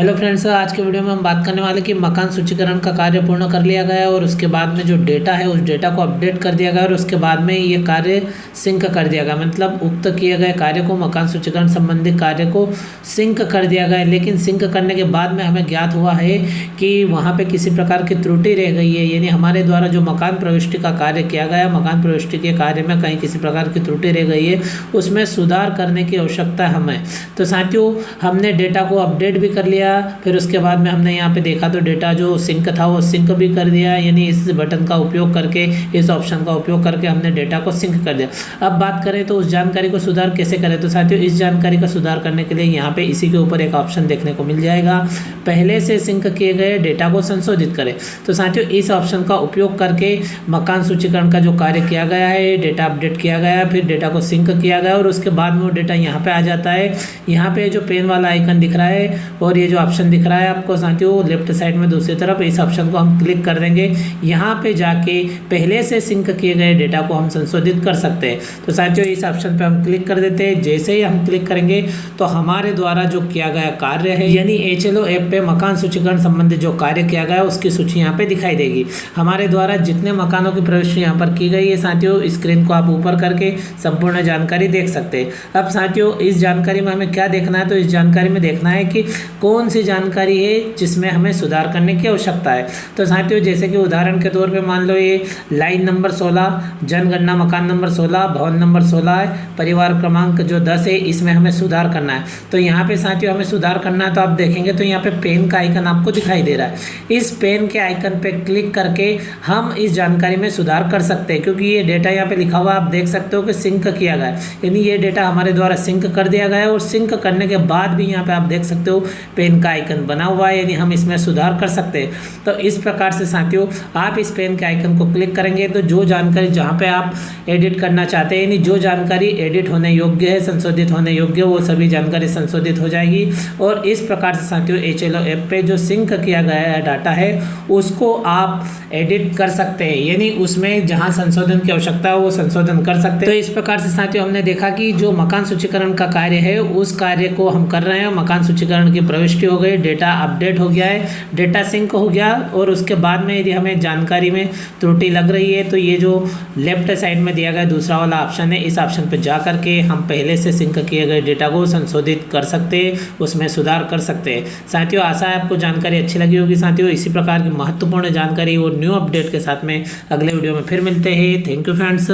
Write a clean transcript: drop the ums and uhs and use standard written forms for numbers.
Hello friends, आज के video में हम बात करने वाले कि मकान सूचीकरण का कार्य पूर्ण कर लिया गया है और उसके बाद में जो डेटा है उस डेटा को अपडेट कर दिया गया और उसके बाद में ये कार्य सिंक कर दिया गया। मतलब उक्त किए गए कार्य को, मकान सूचीकरण संबंधी कार्य को सिंक कर दिया गया। लेकिन सिंक करने के बाद में हमें ज्ञात हुआ है कि वहाँ पर किसी प्रकार की त्रुटि रह गई है, यानी हमारे द्वारा जो मकान प्रविष्टि का कार्य किया गया, मकान प्रविष्टि के कार्य में कहीं किसी प्रकार की त्रुटि रह गई है, उसमें सुधार करने की आवश्यकता है हमें। तो साथियों, हमने डेटा को अपडेट भी कर लिया। फिर उसके बाद में हमने यहाँ पे देखा तो डेटा जो सिंक था वो सिंक भी कर दिया, यानी इस बटन का उपयोग करके, इस ऑप्शन का उपयोग करके हमने डेटा को सिंक कर दिया। अब बात करें तो उस जानकारी को सुधार कैसे करें, तो साथियों इस जानकारी का सुधार करने के लिए यहाँ पे इसी के ऊपर एक ऑप्शन देखने को मिल जाएगा, पहले से सिंक किए गए डेटा को संशोधित करें। तो साथियों इस ऑप्शन का उपयोग करके मकान सूचीकरण का जो कार्य किया गया है, डेटा अपडेट किया गया, फिर डेटा को सिंक किया गया और उसके बाद में वो डेटा यहाँ पे आ जाता है। यहाँ पे जो पेन वाला आइकन दिख रहा है और ये जो ऑप्शन दिख रहा है आपको साथियों लेफ्ट साइड में दूसरी तरफ, इस ऑप्शन को हम क्लिक कर देंगे। यहाँ पे जाके पहले से सिंक किए गए डेटा को हम संशोधित कर सकते हैं। तो साथियों इस ऑप्शन पे हम क्लिक कर देते हैं। जैसे ही हम क्लिक करेंगे तो हमारे द्वारा जो किया गया कार्य है, यानी HLO ऐप पे मकान सूचीकरण संबंधी जो कार्य किया गया उसकी सूची यहाँ पे दिखाई देगी। हमारे द्वारा जितने मकानों की प्रविष्टि यहाँ पर की गई है साथियों, स्क्रीन को आप ऊपर करके संपूर्ण जानकारी देख सकते हैं। अब साथियों इस जानकारी में हमें क्या देखना है, तो इस जानकारी में देखना है कि कौन सी जानकारी है जिसमें हमें सुधार करने की आवश्यकता है। तो साथियों जैसे कि उदाहरण के तौर पे मान लो ये लाइन नंबर 16, जनगणना मकान नंबर 16, भवन नंबर 16 है, परिवार क्रमांक जो 10 है, इसमें हमें सुधार करना है। तो यहाँ पे साथियों हमें सुधार करना है, तो आप देखेंगे तो यहाँ पे पेन का आइकन आपको दिखाई दे रहा है। इस पेन के आइकन पे क्लिक करके हम इस जानकारी में सुधार कर सकते हैं, क्योंकि ये डेटा यहाँ पे लिखा हुआ आप देख सकते हो कि सिंक किया गया है, यानी ये डेटा हमारे द्वारा सिंक कर दिया गया है। और सिंक करने के बाद भी यहाँ पे आप देख सकते हो पेन का आइकन बना हुआ है, यानी हम इसमें सुधार कर सकते हैं। तो इस प्रकार से साथियों आप इस पेन के आइकन को क्लिक करेंगे तो जो जानकारी जहाँ पे आप एडिट करना चाहते हैं, यानी जो जानकारी एडिट होने योग्य है, संशोधित होने योग्य, वो सभी जानकारी संशोधित हो जाएगी। और इस प्रकार से साथियों HLO ऐप पे जो सिंक किया गया डाटा है उसको आप एडिट कर सकते हैं, यानी उसमें जहाँ संशोधन की आवश्यकता है वो संशोधन कर सकते हैं। तो इस प्रकार से साथियों हमने देखा कि जो मकान सूचीकरण का कार्य है उस कार्य को हम कर रहे हैं। मकान सूचीकरण की प्रविष्टि हो गई, डेटा अपडेट हो गया है, डेटा सिंक हो गया और उसके बाद में यदि हमें जानकारी में त्रुटि लग रही है तो ये जो लेफ्ट साइड में दिया गया दूसरा वाला ऑप्शन है, इस ऑप्शन पर जा करके हम पहले से सिंक किए गए डेटा को संशोधित कर सकते हैं, उसमें सुधार कर सकते हैं। साथियों आशा है आपको जानकारी अच्छी लगी होगी। साथियों इसी प्रकार की महत्वपूर्ण जानकारी और न्यू अपडेट के साथ में अगले वीडियो में फिर मिलते हैं। Thank you friends.